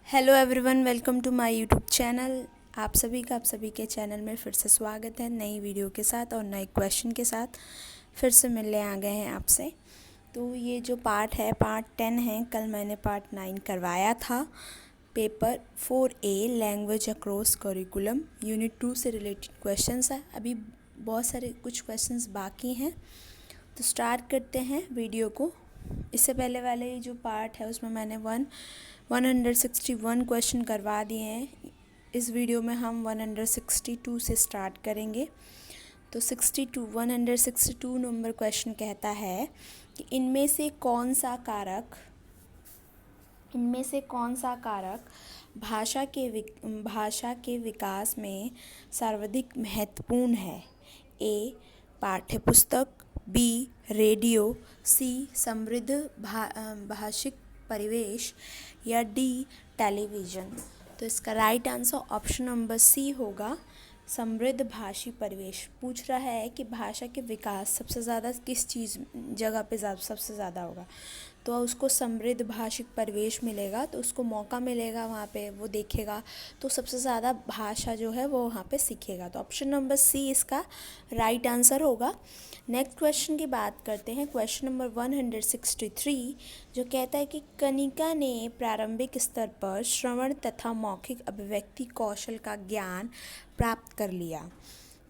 Hello everyone, welcome to my YouTube channel. आप सभी के चैनल में फिर से स्वागत है नई वीडियो के साथ और नए क्वेश्चन के साथ फिर से मिलने आ गए हैं आपसे। तो ये जो पार्ट है पार्ट 10 है। कल मैंने पार्ट 9 करवाया था। Paper 4A language across curriculum unit 2 से रिलेटेड क्वेश्चंस है। अभी बहुत सारे कुछ क्वेश्चंस बाकी हैं, तो स्टार्ट करते हैं वीडियो को। इससे पहले वाले जो पार्ट है उसमें मैंने 161 क्वेश्चन करवा दिए हैं। इस वीडियो में हम 162 से स्टार्ट करेंगे। तो 162 नंबर क्वेश्चन कहता है कि इनमें से कौन सा कारक भाषा के विकास में सर्वाधिक महत्वपूर्ण है। ए पाठ्यपुस्तक, बी रेडियो, सी समृद्ध भाषिक परिवेश या डी टेलीविज़न। तो इसका right answer option number C होगा, समृद्ध भाषी परिवेश। पूछ रहा है कि भाषा के विकास सबसे ज़्यादा किस चीज़ जगह पे सबसे ज़्यादा होगा, तो उसको समृद्ध भाषिक परिवेश मिलेगा, तो उसको मौका मिलेगा वहाँ पे, वो देखेगा तो सबसे ज़्यादा भाषा जो है वो वहाँ पे सीखेगा। तो ऑप्शन नंबर सी इसका राइट आंसर होगा। नेक्स्ट क्वेश्चन की बात करते हैं, क्वेश्चन नंबर 163 जो कहता है कि कनिका ने प्रारंभिक स्तर पर श्रवण तथा मौखिक अभिव्यक्ति कौशल का ज्ञान प्राप्त कर लिया।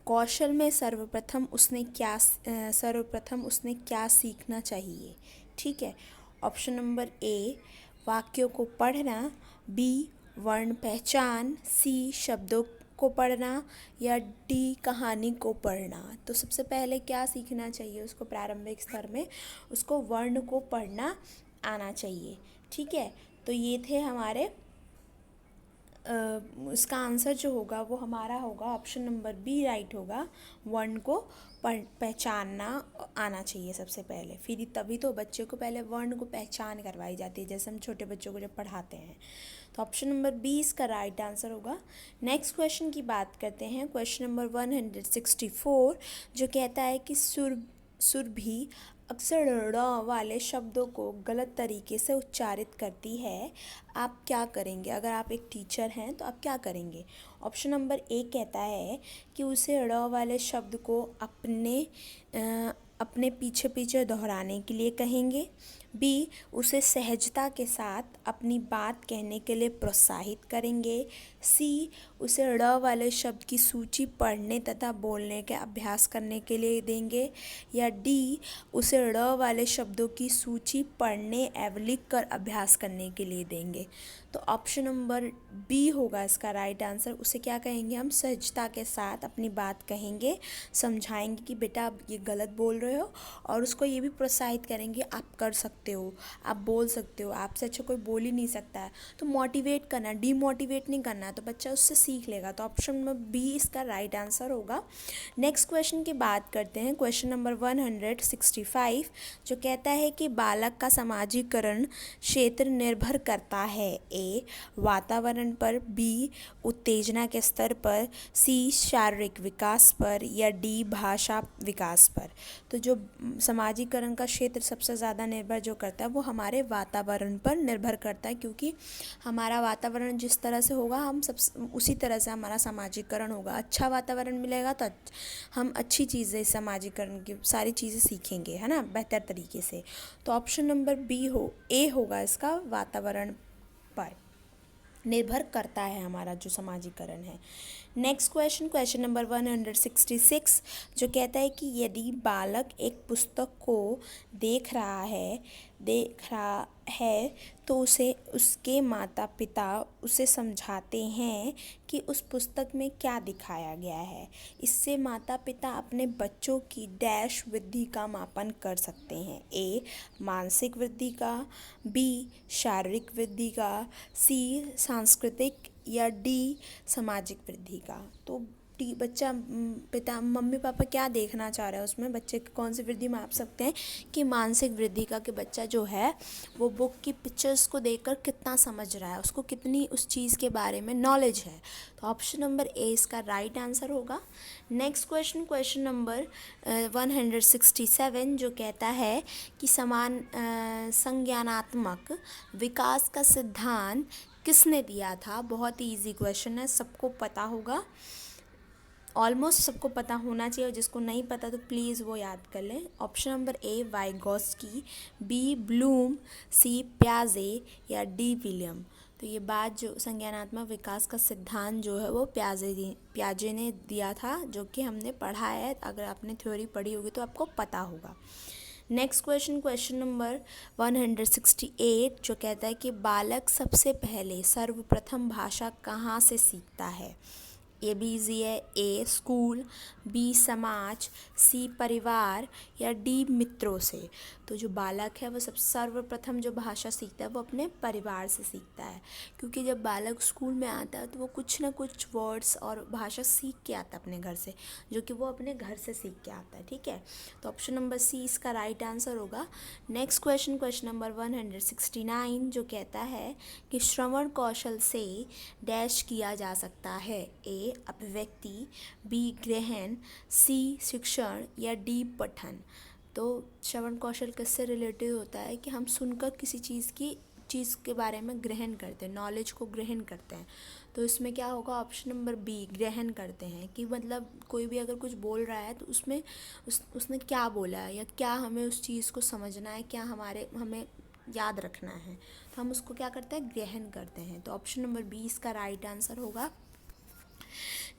कौशल में सर्वप्रथम उसने क्या सीखना चाहिए। ठीक है, ऑप्शन नंबर ए वाक्यों को पढ़ना, बी वर्ण पहचान, सी शब्दों को पढ़ना या डी कहानी को पढ़ना। तो सबसे पहले क्या सीखना चाहिए उसको, प्रारंभिक स्तर में उसको वर्ण को पढ़ना आना चाहिए। ठीक है, तो ये थे हमारे इसका आंसर जो होगा वो हमारा होगा ऑप्शन नंबर बी राइट होगा। वर्ण को पहचानना आना चाहिए सबसे पहले, फिर तभी तो बच्चे को पहले वर्ण को पहचान करवाई जाती है, जैसे हम छोटे बच्चों को जब पढ़ाते हैं। तो ऑप्शन नंबर बी इसका राइट आंसर होगा। नेक्स्ट क्वेश्चन की बात करते हैं, क्वेश्चन नंबर 164 जो कहता है कि सुरभि अक्सर ड़ वाले शब्दों को गलत तरीके से उच्चारित करती है। आप क्या करेंगे? अगर आप एक टीचर हैं तो आप क्या करेंगे? ऑप्शन नंबर ए कहता है कि उसे ड़ वाले शब्द को अपने पीछे पीछे दोहराने के लिए कहेंगे। बी उसे सहजता के साथ अपनी बात कहने के लिए प्रोत्साहित करेंगे। सी उसे ड़ वाले शब्द की सूची पढ़ने तथा बोलने के अभ्यास करने के लिए देंगे। या डी उसे ड़ वाले शब्दों की सूची पढ़ने एवं लिख कर अभ्यास करने के लिए देंगे। तो ऑप्शन नंबर बी होगा इसका राइट आंसर। उसे क्या कहेंगे हम? सहजता के साथ अपनी बात कहेंगे, समझाएंगे कि बेटा आप ये गलत बोल रहे हो, और उसको ये भी प्रोत्साहित करेंगे आप कर सकते हो, आप बोल सकते हो, आपसे अच्छा कोई बोल ही नहीं सकता है। तो मोटिवेट करना, डीमोटिवेट नहीं करना, तो बच्चा उससे सीख लेगा। तो ऑप्शन नंबर बी इसका राइट आंसर होगा। नेक्स्ट क्वेश्चन की बात करते हैं, क्वेश्चन नंबर 165 जो कहता है कि बालक का समाजीकरण क्षेत्र निर्भर करता है। ए वातावरण पर, बी उत्तेजना के स्तर पर, सी शारीरिक विकास पर या डी भाषा विकास पर। तो जो समाजीकरण का क्षेत्र सबसे ज़्यादा निर्भर जो करता है वो हमारे वातावरण पर निर्भर करता है, क्योंकि हमारा वातावरण जिस तरह से होगा हम सब उसी तरह से हमारा समाजीकरण होगा। अच्छा वातावरण मिलेगा तो हम अच्छी चीज़ें, समाजीकरण की सारी चीज़ें सीखेंगे, है ना, बेहतर तरीके से। तो ऑप्शन नंबर ए होगा इसका, वातावरण पर निर्भर करता है हमारा जो समाजीकरण है। नेक्स्ट क्वेश्चन नंबर 166 जो कहता है कि यदि बालक एक पुस्तक को देख रहा है तो उसे उसके माता पिता उसे समझाते हैं कि उस पुस्तक में क्या दिखाया गया है। इससे माता पिता अपने बच्चों की डैश वृद्धि का मापन कर सकते हैं। ए मानसिक वृद्धि का, बी शारीरिक वृद्धि का, सी सांस्कृतिक या डी सामाजिक वृद्धि का। तो बच्चा मम्मी पापा क्या देखना चाह रहे हैं उसमें, बच्चे की कौन सी वृद्धि माप सकते हैं कि मानसिक वृद्धि का, कि बच्चा जो है वो बुक की पिक्चर्स को देखकर कितना समझ रहा है, उसको कितनी उस चीज़ के बारे में नॉलेज है। तो ऑप्शन नंबर ए इसका राइट आंसर होगा। नेक्स्ट क्वेश्चन नंबर 167 जो कहता है कि समान संज्ञानात्मक विकास का सिद्धांत किसने दिया था? बहुत ही इजी क्वेश्चन है, सबको पता होगा, ऑलमोस्ट सबको पता होना चाहिए, और जिसको नहीं पता तो प्लीज़ वो याद कर लें। Option number A Vygotsky, B Bloom, C प्याजे या डी विलियम। तो ये बात जो संज्ञानात्मक विकास का सिद्धांत जो है वो प्याजे ने दिया था, जो कि हमने पढ़ा है। अगर आपने थ्योरी पढ़ी होगी तो आपको पता होगा। नेक्स्ट क्वेश्चन नंबर 168, जो कहता है कि बालक सबसे पहले सर्वप्रथम भाषा कहाँ से सीखता है? ये भी इजी है। ए स्कूल, बी समाज, सी परिवार या डी मित्रों से। तो जो बालक है वो सब सर्वप्रथम जो भाषा सीखता है वो अपने परिवार से सीखता है, क्योंकि जब बालक स्कूल में आता है तो वो कुछ ना कुछ वर्ड्स और भाषा सीख के आता है अपने घर से, जो कि वो अपने घर से सीख के आता है। ठीक है, तो ऑप्शन नंबर सी इसका राइट आंसर होगा। नेक्स्ट क्वेश्चन नंबर 169, जो कहता है कि श्रवण कौशल से डैश किया जा सकता है? ए अभिव्यक्ति, बी ग्रहण, सी शिक्षण या डी पठन। तो श्रवण कौशल किससे रिलेटेड होता है कि हम सुनकर किसी चीज़ के बारे में ग्रहण करते हैं, नॉलेज को ग्रहण करते हैं। तो इसमें क्या होगा? ऑप्शन नंबर बी ग्रहण करते हैं, कि मतलब कोई भी अगर कुछ बोल रहा है तो उसमें उसने क्या बोला है, या क्या हमें उस चीज़ को समझना है, क्या हमें याद रखना है, तो हम उसको क्या करते हैं? ग्रहण करते हैं। तो ऑप्शन नंबर बी इसका राइट आंसर होगा।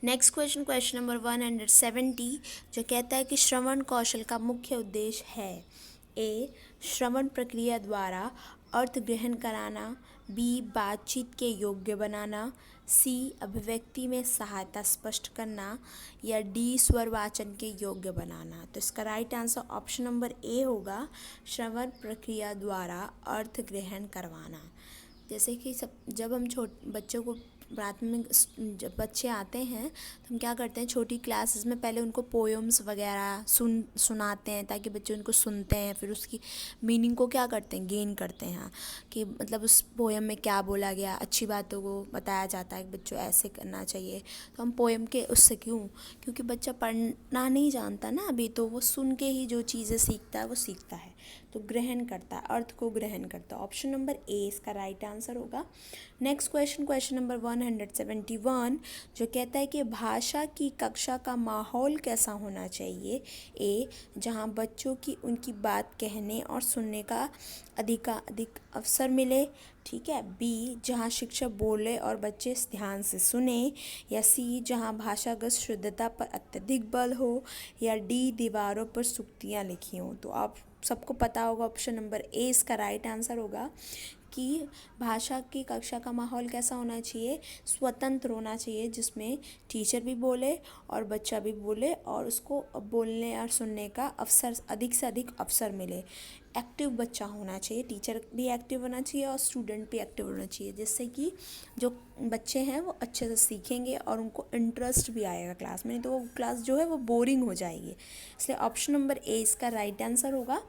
नेक्स्ट क्वेश्चन नंबर 170, जो कहता है कि श्रवण कौशल का मुख्य उद्देश्य है? ए श्रवण प्रक्रिया द्वारा अर्थ ग्रहण कराना, बी बातचीत के योग्य बनाना, सी अभिव्यक्ति में सहायता स्पष्ट करना या डी स्वरवाचन के योग्य बनाना। तो इसका राइट आंसर ऑप्शन नंबर ए होगा, श्रवण प्रक्रिया द्वारा अर्थ ग्रहण करवाना। जैसे कि जब हम बच्चों को प्राथमिक जब बच्चे आते हैं तो हम क्या करते हैं, छोटी क्लासेस में पहले उनको पोएम्स वगैरह सुनाते हैं, ताकि बच्चे उनको सुनते हैं, फिर उसकी मीनिंग को क्या करते हैं? गेन करते हैं, कि मतलब उस पोएम में क्या बोला गया, अच्छी बातों को बताया जाता है कि बच्चों ऐसे करना चाहिए। तो हम पोएम के उससे क्योंकि बच्चा पढ़ना नहीं जानता ना अभी, तो वो सुन के ही जो चीज़ें सीखता है वो सीखता है, तो ग्रहण करता है, अर्थ को ग्रहण करता है। ऑप्शन नंबर ए इसका राइट आंसर होगा। नेक्स्ट क्वेश्चन नंबर 171, जो कहता है कि भाषा की कक्षा का माहौल कैसा होना चाहिए? ए जहाँ बच्चों की उनकी बात कहने और सुनने का अधिक अवसर मिले, ठीक है, बी जहाँ शिक्षक बोले और बच्चे ध्यान से सुने, या सी जहाँ भाषागत शुद्धता पर अत्यधिक बल हो, या डी दीवारों पर सूक्तियाँ लिखी हों। तो आप सबको पता होगा ऑप्शन नंबर ए इसका राइट आंसर होगा, कि भाषा की कक्षा का माहौल कैसा होना चाहिए? स्वतंत्र होना चाहिए, जिसमें टीचर भी बोले और बच्चा भी बोले, और उसको बोलने और सुनने का अवसर अधिक से अधिक अवसर मिले। एक्टिव बच्चा होना चाहिए, टीचर भी एक्टिव होना चाहिए और स्टूडेंट भी एक्टिव होना चाहिए, जिससे कि जो बच्चे हैं वो अच्छे से सीखेंगे और उनको इंटरेस्ट भी आएगा क्लास में, नहीं तो वो क्लास जो है वो बोरिंग हो जाएगी। इसलिए ऑप्शन नंबर ए इसका राइट आंसर होगा।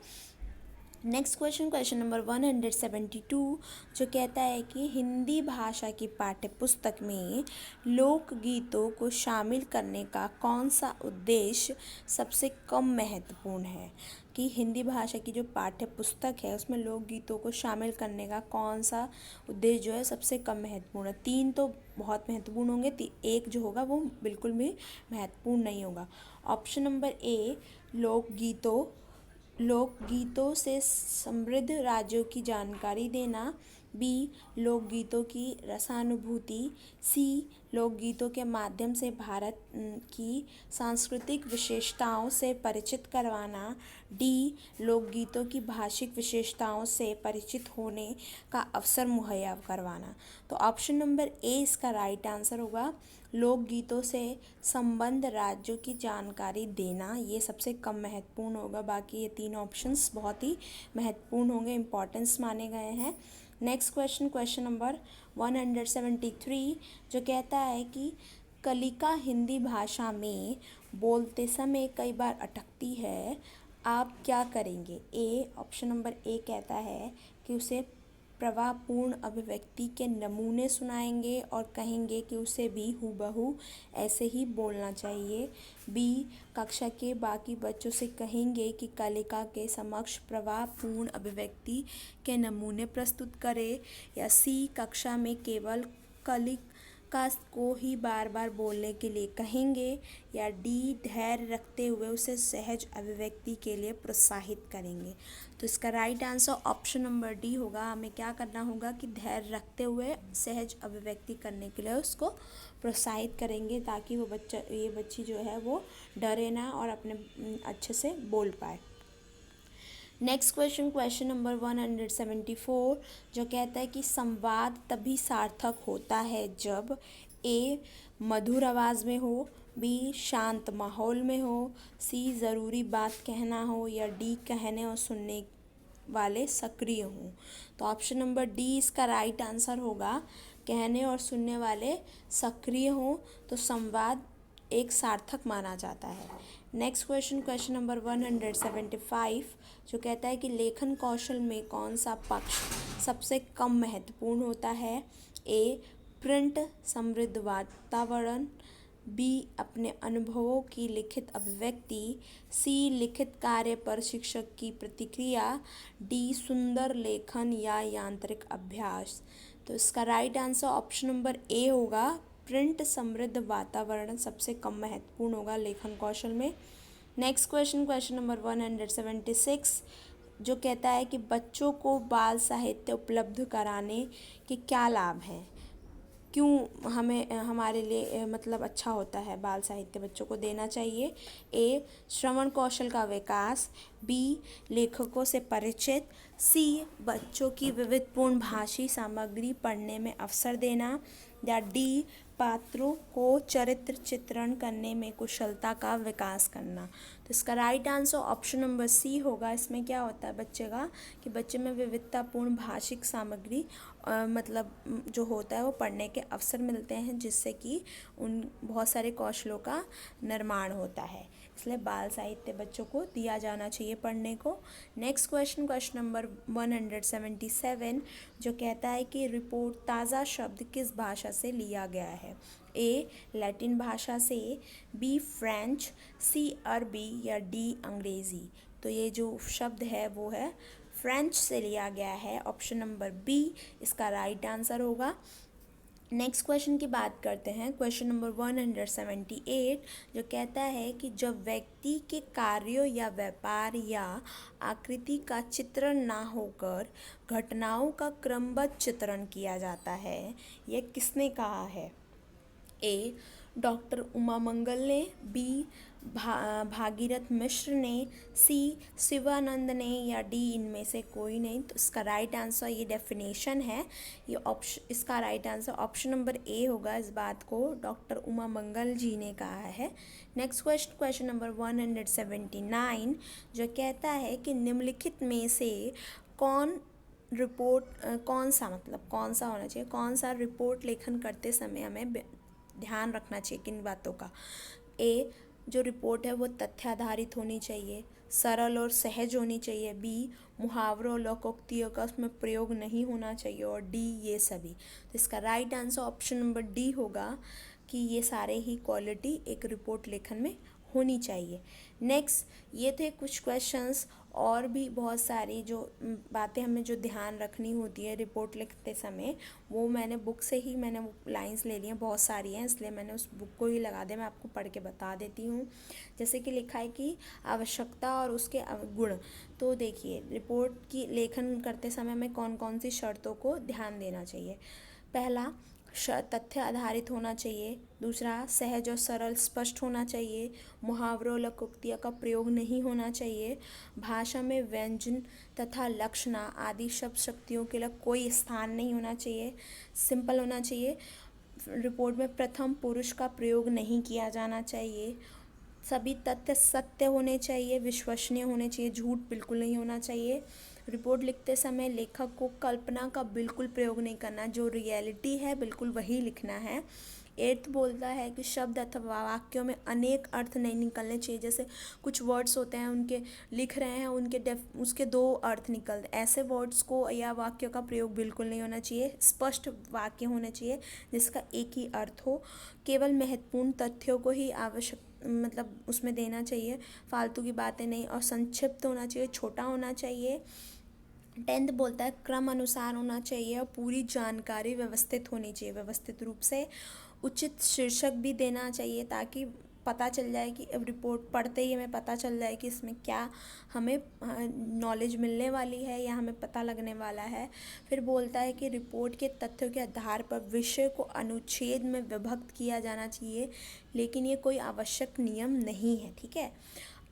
नेक्स्ट क्वेश्चन नंबर 172, जो कहता है कि हिंदी भाषा की पाठ्य पुस्तक में लोकगीतों को शामिल करने का कौन सा उद्देश्य सबसे कम महत्वपूर्ण है? कि हिंदी भाषा की जो पाठ्य पुस्तक है उसमें लोकगीतों को शामिल करने का कौन सा उद्देश्य जो है सबसे कम महत्वपूर्ण है? 3 तो बहुत महत्वपूर्ण होंगे, एक जो होगा वो बिल्कुल भी महत्वपूर्ण नहीं होगा। ऑप्शन नंबर ए लोकगीतों से समृद्ध राज्यों की जानकारी देना, बी लोकगीतों की रसानुभूति, सी लोकगीतों के माध्यम से भारत की सांस्कृतिक विशेषताओं से परिचित करवाना, डी लोकगीतों की भाषिक विशेषताओं से परिचित होने का अवसर मुहैया करवाना। तो ऑप्शन नंबर ए इसका राइट आंसर होगा, लोकगीतों से संबद्ध राज्यों की जानकारी देना, ये सबसे कम महत्वपूर्ण होगा। बाकी ये 3 ऑप्शंस बहुत ही महत्वपूर्ण होंगे, इम्पॉर्टेंस माने गए हैं। नेक्स्ट क्वेश्चन नंबर 173, जो कहता है कि कलिका हिंदी भाषा में बोलते समय कई बार अटकती है, आप क्या करेंगे? ए ऑप्शन नंबर ए कहता है कि उसे प्रवाहपूर्ण अभिव्यक्ति के नमूने सुनाएंगे और कहेंगे कि उसे भी हूबहू ऐसे ही बोलना चाहिए। बी, कक्षा के बाकी बच्चों से कहेंगे कि कलिका के समक्ष प्रवाहपूर्ण अभिव्यक्ति के नमूने प्रस्तुत करें। या सी, कक्षा में केवल कलिका को ही बार बार बोलने के लिए कहेंगे। या डी, धैर्य रखते हुए उसे सहज अभिव्यक्ति के लिए प्रोत्साहित करेंगे। तो इसका right answer option number D होगा। हमें क्या करना होगा कि धैर्य रखते हुए सहज अभिव्यक्ति करने के लिए उसको प्रोत्साहित करेंगे, ताकि वो ये बच्ची जो है वो डरे ना और अपने अच्छे से बोल पाए। नेक्स्ट क्वेश्चन नंबर 174, जो कहता है कि संवाद तभी सार्थक होता है जब ए, मधुर आवाज़ में हो, बी, शांत माहौल में हो, सी, ज़रूरी बात कहना हो, या डी, कहने और सुनने वाले सक्रिय हों। तो ऑप्शन नंबर डी इसका राइट आंसर होगा। कहने और सुनने वाले सक्रिय हों तो संवाद एक सार्थक माना जाता है। नेक्स्ट क्वेश्चन नंबर 175, जो कहता है कि लेखन कौशल में कौन सा पक्ष सबसे कम महत्वपूर्ण होता है। ए, प्रिंट समृद्ध वातावरण, बी, अपने अनुभवों की लिखित अभिव्यक्ति, सी, लिखित कार्य पर शिक्षक की प्रतिक्रिया, डी, सुंदर लेखन या यांत्रिक अभ्यास। तो इसका राइट आंसर ऑप्शन नंबर ए होगा। प्रिंट समृद्ध वातावरण सबसे कम महत्वपूर्ण होगा लेखन कौशल में। नेक्स्ट क्वेश्चन नंबर 176, जो कहता है कि बच्चों को बाल साहित्य उपलब्ध कराने के क्या लाभ हैं, क्यों हमें हमारे लिए मतलब अच्छा होता है बाल साहित्य बच्चों को देना चाहिए। ए, श्रवण कौशल का विकास, बी, लेखकों से परिचित, सी, बच्चों की विविधपूर्ण भाषी सामग्री पढ़ने में अवसर देना, या डी, पात्रों को चरित्र चित्रण करने में कुशलता का विकास करना। तो इसका right answer option number C होगा। इसमें क्या होता है बच्चे का कि बच्चे में विविधतापूर्ण भाषिक सामग्री मतलब जो होता है वो पढ़ने के अवसर मिलते हैं, जिससे कि उन बहुत सारे कौशलों का निर्माण होता है। इसलिए बाल साहित्य बच्चों को दिया जाना चाहिए पढ़ने को। नेक्स्ट क्वेश्चन नंबर 177, जो कहता है कि रिपोर्ट ताज़ा शब्द किस भाषा से लिया गया है। ए, लैटिन भाषा से, बी, फ्रेंच, सी, अरबी, या डी, अंग्रेज़ी। तो ये जो शब्द है वो है फ्रेंच से लिया गया है। ऑप्शन नंबर बी इसका राइट आंसर होगा। नेक्स्ट क्वेश्चन की बात करते हैं, क्वेश्चन नंबर 178, जो कहता है कि जब व्यक्ति के कार्यों या व्यापार या आकृति का चित्रण ना होकर घटनाओं का क्रमबद्ध चित्रण किया जाता है, यह किसने कहा है। ए, डॉक्टर उमा मंगल ने, बी, भागीरथ मिश्र ने, सी, शिवानंद ने, या डी, इनमें से कोई नहीं। तो इसका राइट आंसर ये डेफिनेशन है, ये ऑप्शन, इसका राइट आंसर ऑप्शन नंबर ए होगा। इस बात को डॉक्टर उमा मंगल जी ने कहा है। नेक्स्ट क्वेश्चन नंबर 179, जो कहता है कि निम्नलिखित में से कौन सा होना चाहिए, कौन सा रिपोर्ट लेखन करते समय हमें ध्यान रखना चाहिए किन बातों का। ए, जो रिपोर्ट है वो तथ्य आधारित होनी चाहिए, सरल और सहज होनी चाहिए, बी, मुहावरों और लोकोक्तियों का उसमें प्रयोग नहीं होना चाहिए, और डी, ये सभी। तो इसका right answer option number D होगा कि ये सारे ही क्वालिटी एक रिपोर्ट लेखन में होनी चाहिए। नेक्स्ट, ये थे कुछ क्वेश्चंस, और भी बहुत सारी जो बातें हमें जो ध्यान रखनी होती है रिपोर्ट लिखते समय, वो मैंने बुक से ही मैंने वो लाइंस ले ली हैं, बहुत सारी हैं, इसलिए मैंने उस बुक को ही लगा दिया। मैं आपको पढ़ के बता देती हूँ। जैसे कि लिखा है कि आवश्यकता और उसके गुण। तो देखिए, रिपोर्ट की लेखन करते समय हमें कौन कौन सी शर्तों को ध्यान देना चाहिए। पहला, तथ्य आधारित होना चाहिए। दूसरा, सहज और सरल स्पष्ट होना चाहिए। मुहावरों लोकोक्तियों का प्रयोग नहीं होना चाहिए। भाषा में व्यंजन तथा लक्षणा आदि शब्द शक्तियों के लिए कोई स्थान नहीं होना चाहिए। सिंपल होना चाहिए। रिपोर्ट में प्रथम पुरुष का प्रयोग नहीं किया जाना चाहिए। सभी तथ्य सत्य होने चाहिए, विश्वसनीय होने चाहिए, झूठ बिल्कुल नहीं होना चाहिए। रिपोर्ट लिखते समय लेखक को कल्पना का बिल्कुल प्रयोग नहीं करना, जो रियलिटी है बिल्कुल वही लिखना है। एट्थ बोलता है कि शब्द अथवा वाक्यों में अनेक अर्थ नहीं निकलने चाहिए। जैसे कुछ वर्ड्स होते हैं, उनके लिख रहे हैं, उसके दो अर्थ निकल, ऐसे वर्ड्स को या वाक्यों का प्रयोग बिल्कुल नहीं होना चाहिए। स्पष्ट वाक्य होने चाहिए जिसका एक ही अर्थ हो। केवल महत्वपूर्ण तथ्यों को ही आवश्यक मतलब उसमें देना चाहिए, फालतू की बातें नहीं। और संक्षिप्त होना चाहिए, छोटा होना चाहिए। 10th बोलता है क्रम अनुसार होना चाहिए और पूरी जानकारी व्यवस्थित होनी चाहिए, व्यवस्थित रूप से। उचित शीर्षक भी देना चाहिए ताकि पता चल जाए कि अब रिपोर्ट पढ़ते ही हमें पता चल जाए कि इसमें क्या हमें नॉलेज मिलने वाली है या हमें पता लगने वाला है। फिर बोलता है कि रिपोर्ट के तथ्यों के आधार पर विषय को अनुच्छेद में विभक्त किया जाना चाहिए, लेकिन ये कोई आवश्यक नियम नहीं है, ठीक है।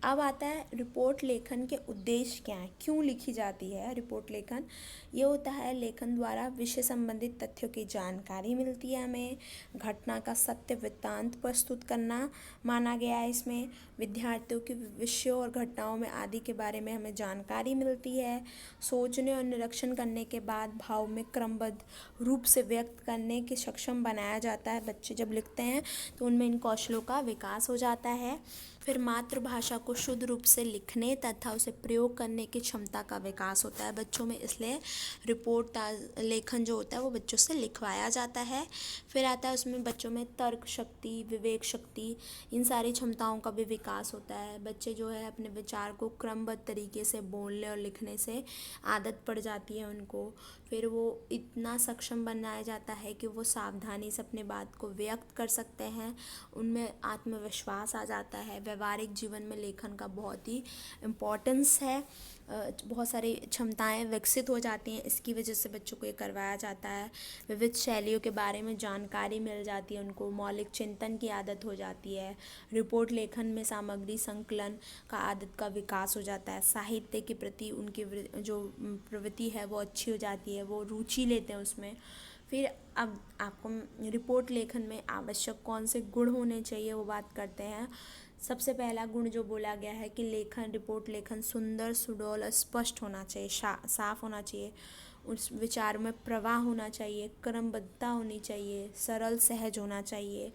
अब आता है रिपोर्ट लेखन के उद्देश्य क्या हैं, क्यों लिखी जाती है रिपोर्ट लेखन। ये होता है लेखन द्वारा विषय संबंधित तथ्यों की जानकारी मिलती है हमें। घटना का सत्य वृत्तांत प्रस्तुत करना माना गया है इसमें। विद्यार्थियों के विषयों और घटनाओं में आदि के बारे में हमें जानकारी मिलती है। सोचने और निरीक्षण करने के बाद भाव में क्रमबद्ध रूप से व्यक्त करने के सक्षम बनाया जाता है। बच्चे जब लिखते हैं तो उनमें इन कौशलों का विकास हो जाता है। फिर मातृभाषा को शुद्ध रूप से लिखने तथा उसे प्रयोग करने की क्षमता का विकास होता है बच्चों में, इसलिए रिपोर्ट लेखन जो होता है वो बच्चों से लिखवाया जाता है। फिर आता है उसमें बच्चों में तर्क शक्ति, विवेक शक्ति, इन सारी क्षमताओं का भी विकास होता है। बच्चे जो है अपने विचार को क्रमबद्ध तरीके से बोलने और लिखने से आदत पड़ जाती है उनको। फिर वो इतना सक्षम बनाया जाता है कि वो सावधानी से अपने बात को व्यक्त कर सकते हैं, उनमें आत्मविश्वास आ जाता है। व्यवहारिक जीवन में लेखन का बहुत ही इम्पोर्टेंस है। बहुत सारी क्षमताएं विकसित हो जाती हैं, इसकी वजह से बच्चों को ये करवाया जाता है। विविध शैलियों के बारे में जानकारी मिल जाती है उनको, मौलिक चिंतन की आदत हो जाती है। रिपोर्ट लेखन में सामग्री संकलन का आदत का विकास हो जाता है। साहित्य के प्रति उनकी जो प्रवृत्ति है वो अच्छी हो जाती है, वो रुचि लेते हैं उसमें। फिर अब आपको रिपोर्ट लेखन में आवश्यक कौन से गुण होने चाहिए वो बात करते हैं। सबसे पहला गुण जो बोला गया है कि रिपोर्ट लेखन सुंदर, सुडौल और स्पष्ट होना चाहिए, साफ होना चाहिए। उस विचार में प्रवाह होना चाहिए, क्रमबद्धता होनी चाहिए, सरल सहज होना चाहिए,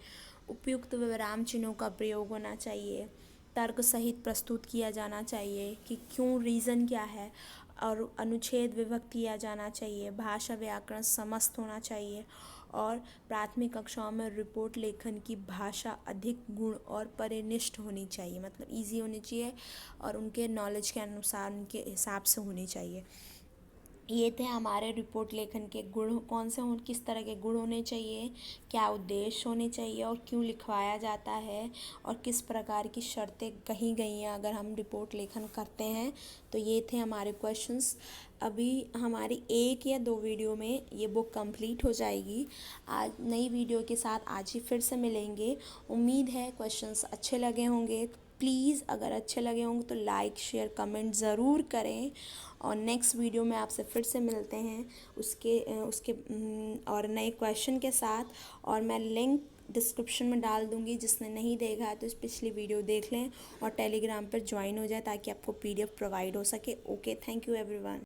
उपयुक्त विराम चिन्हों का प्रयोग होना चाहिए, तर्क सहित प्रस्तुत किया जाना चाहिए कि क्यों, रीज़न क्या है, और अनुच्छेद विभक्त किया जाना चाहिए, भाषा व्याकरण समस्त होना चाहिए। और प्राथमिक कक्षाओं में रिपोर्ट लेखन की भाषा अधिक गुण और परिनिष्ठ होनी चाहिए, मतलब इजी होनी चाहिए और उनके नॉलेज के अनुसार, उनके हिसाब से होनी चाहिए। ये थे हमारे रिपोर्ट लेखन के गुण, कौन से हों, किस तरह के गुण होने चाहिए, क्या उद्देश्य होने चाहिए और क्यों लिखवाया जाता है, और किस प्रकार की शर्तें कही गई हैं अगर हम रिपोर्ट लेखन करते हैं। तो ये थे हमारे क्वेश्चंस। अभी हमारी 1 या 2 वीडियो में ये बुक कंप्लीट हो जाएगी। आज नई वीडियो के साथ आज ही फिर से मिलेंगे। उम्मीद है क्वेश्चंस अच्छे लगे होंगे। प्लीज़ अगर अच्छे लगे होंगे तो लाइक, शेयर, कमेंट ज़रूर करें। और नेक्स्ट वीडियो में आपसे फिर से मिलते हैं उसके और नए क्वेश्चन के साथ। और मैं लिंक डिस्क्रिप्शन में डाल दूँगी, जिसने नहीं देखा है तो इस पिछली वीडियो देख लें और टेलीग्राम पर ज्वाइन हो जाए ताकि आपको PDF प्रोवाइड हो सके। Okay, thank you everyone.